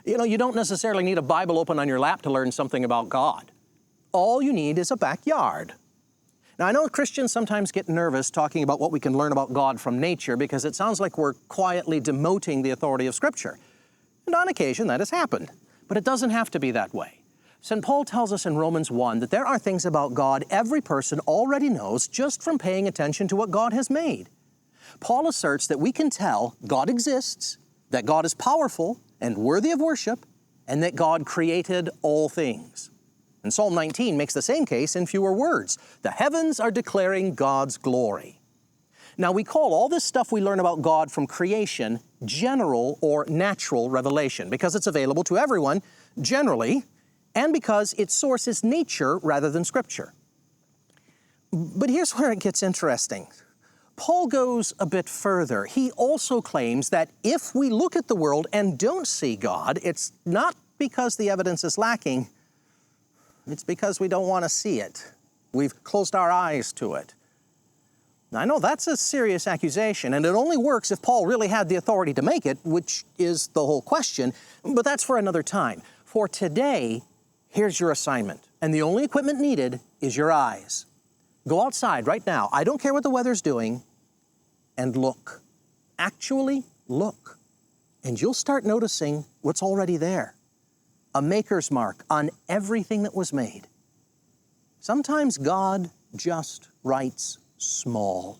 You know, you don't necessarily need a Bible open on your lap to learn something about God. All you need is a backyard. Now, I know Christians sometimes get nervous talking about what we can learn about God from nature because it sounds like we're quietly demoting the authority of Scripture. And on occasion, that has happened. But it doesn't have to be that way. St. Paul tells us in Romans 1 that there are things about God every person already knows just from paying attention to what God has made. Paul asserts that we can tell God exists, that God is powerful and worthy of worship, and that God created all things. And Psalm 19 makes the same case in fewer words. The heavens are declaring God's glory. Now, we call all this stuff we learn about God from creation general or natural revelation because it's available to everyone generally and because its source is nature rather than Scripture. But here's where it gets interesting. Paul goes a bit further. He also claims that if we look at the world and don't see God, it's not because the evidence is lacking, it's because we don't want to see it. We've closed our eyes to it. Now, I know that's a serious accusation, and it only works if Paul really had the authority to make it, which is the whole question, but that's for another time. For today, here's your assignment, and the only equipment needed is your eyes. Go outside right now. I don't care what the weather's doing, and look. Actually, look. And you'll start noticing what's already there. A maker's mark on everything that was made. Sometimes God just writes small.